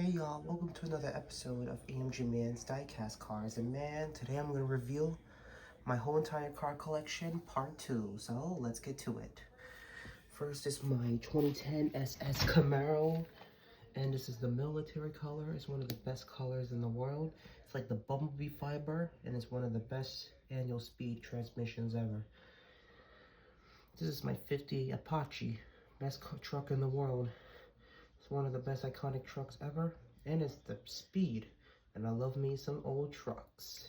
Hey y'all, welcome to another episode of AMG-Man's Diecast cars. And man, today I'm going to reveal my whole entire car collection, part 2. So let's get to it. First is my 2010 SS Camaro. And this is the military color. It's one of the best colors in the world. It's like the bumblebee fiber, and it's one of the best annual speed transmissions ever. This is my 50 Apache, best truck in the world. It's one of the best iconic trucks ever, and it's the speed, and I love me some old trucks.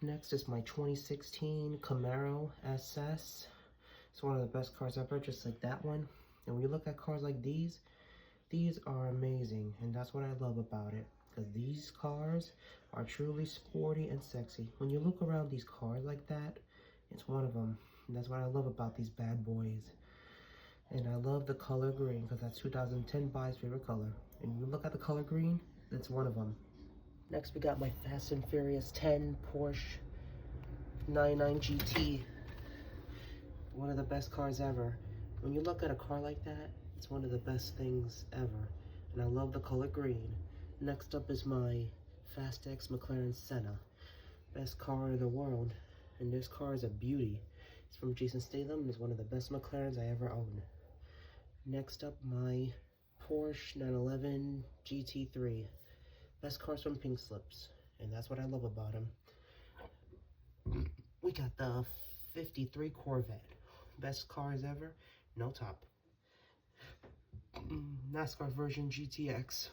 Next is my 2016 Camaro SS. It's one of the best cars ever, just like that one. And when you look at cars like these are amazing, and that's what I love about it, because these cars are truly sporty and sexy. When you look around these cars like that, it's one of them, and that's what I love about these bad boys. And I love the color green, because that's 2010 buy's favorite color. And you look at the color green, it's one of them. Next, we got my Fast and Furious 10 Porsche 99 GT. One of the best cars ever. When you look at a car like that, it's one of the best things ever. And I love the color green. Next up is my Fast X McLaren Senna. Best car in the world. And this car is a beauty. It's from Jason Statham, and it's one of the best McLarens I ever owned. Next up, my Porsche 911 GT3. Best cars from Pink Slips, and that's what I love about them. We got the 53 Corvette. Best cars ever, no top. NASCAR version GTX.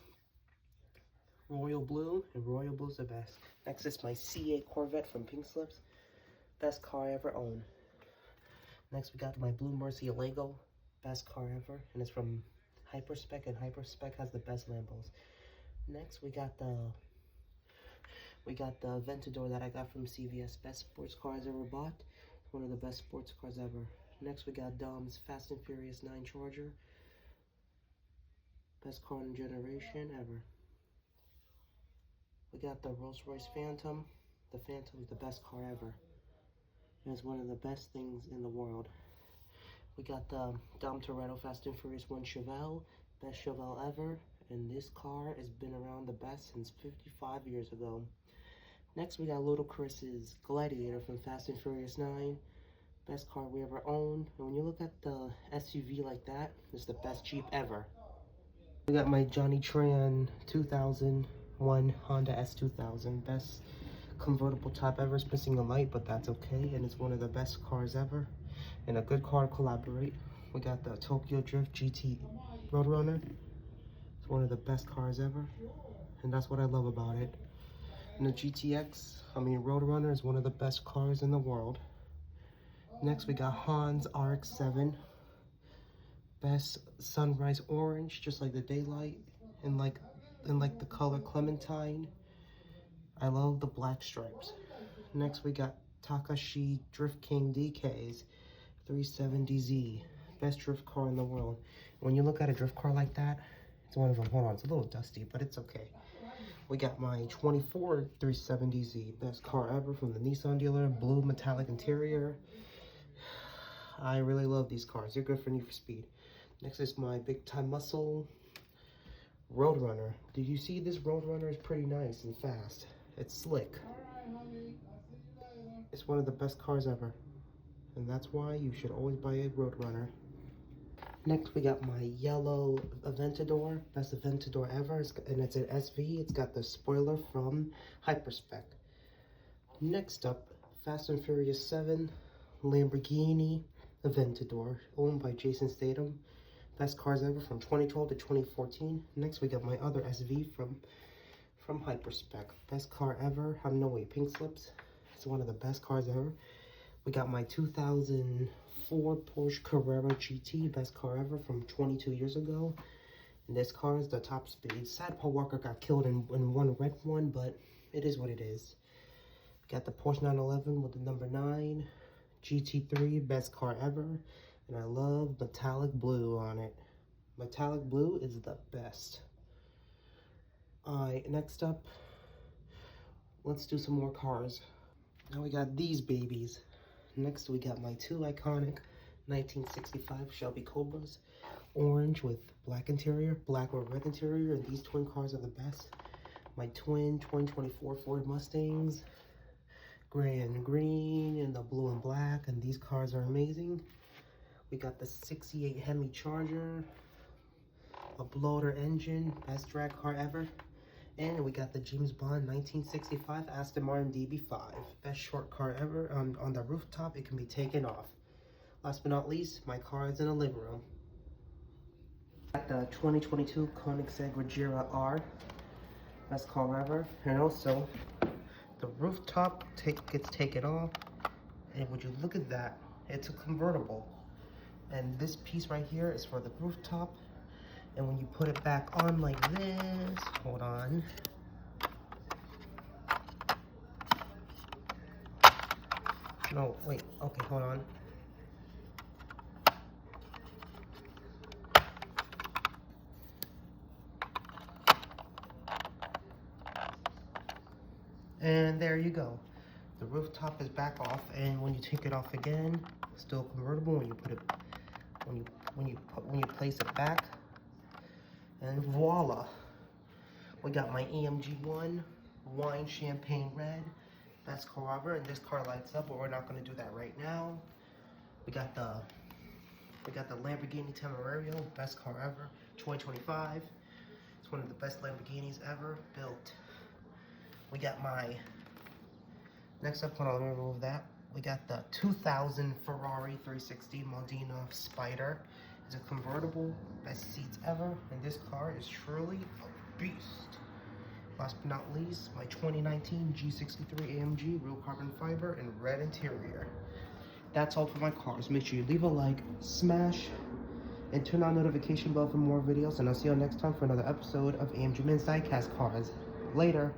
Royal Blue, and Royal Blue's the best. Next is my C8 Corvette from Pink Slips. Best car I ever owned. Next, we got my Blue Mercy Lego. Best car ever, and it's from Hyperspec, and Hyperspec has the best Lambos. Next, we got the Aventador that I got from CVS. Best sports car I ever bought. It's one of the best sports cars ever. Next, we got Dom's Fast and Furious 9 Charger. Best car in generation ever. We got the Rolls-Royce Phantom. The Phantom is the best car ever. And it's one of the best things in the world. We got the Dom Toretto Fast and Furious 1 Chevelle, best Chevelle ever, and this car has been around the best since 55 years ago. Next, we got Ludacris's Gladiator from Fast and Furious 9, best car we ever owned. And when you look at the SUV like that, it's the best Jeep ever. We got my Johnny Tran 2001 Honda S2000, best convertible top ever. It's missing a light, but that's okay, and it's one of the best cars ever. And a good car to collaborate. We got the Tokyo Drift GT Roadrunner. It's one of the best cars ever, and that's what I love about it. And the Roadrunner is one of the best cars in the world. Next, we got Han's RX-7. Best sunrise orange, just like the daylight, and like the color clementine. I love the black stripes. Next, we got Takashi Drift King DK's 370Z, best drift car in the world. When you look at a drift car like that, it's one of them. Hold on, it's a little dusty, but it's okay. We got my 24 370Z, best car ever from the Nissan dealer, blue metallic interior. I really love these cars. They're good for Need for Speed. Next is my big time muscle Roadrunner. Did you see this Roadrunner is pretty nice and fast? It's slick. It's one of the best cars ever. And that's why you should always buy a Roadrunner. Next, we got my yellow Aventador, best Aventador ever, and it's an SV. It's got the spoiler from Hyperspec. Next up, Fast and Furious 7 Lamborghini Aventador, owned by Jason Statham. Best cars ever from 2012 to 2014. Next, we got my other SV from Hyperspec. Best car ever. Pink Slips. It's one of the best cars ever. We got my 2004 Porsche Carrera GT, best car ever from 22 years ago. And this car is the top speed. Sad Paul Walker got killed in one red one, but it is what it is. We got the Porsche 911 with the number 9. GT3, best car ever. And I love metallic blue on it. Metallic blue is the best. Alright, next up, let's do some more cars. Now we got these babies. Next, we got my two iconic 1965 Shelby Cobras. orange with black interior, black or red interior, and these twin cars are the best. My twin 2024 Ford Mustangs, gray and green, and the blue and black, and these cars are amazing. We got the 68 Hemi Charger, a bloater engine, best drag car ever. And we got the James Bond 1965 Aston Martin DB5, best short car ever. On the rooftop, it can be taken off. Last but not least, my car is in the living room. Got the 2022 Koenigsegg Regera R, best car ever. And also, the rooftop gets taken off. And would you look at that? It's a convertible. And this piece right here is for the rooftop. And when you put it back on like this, hold on. No, wait, okay, hold on. And there you go. The rooftop is back off, and when you take it off again, still convertible. When you put it, when you place it back, and voila, we got my AMG-1 wine champagne red, best car ever. And this car lights up, but we're not going to do that right now. We got the Lamborghini Temerario, best car ever, 2025. It's one of the best Lamborghinis ever built. We got my, next up, hold on, let me remove that. We got the 2000 Ferrari 360 Modena Spider. It's a convertible, best seats ever, and this car is truly a beast. Last but not least, my 2019 G63 AMG real carbon fiber and red interior. That's all for my cars. Make sure you leave a like, smash, and turn on notification bell for more videos, and I'll see you next time for another episode of AMG-Man's Diecast Cars. Later.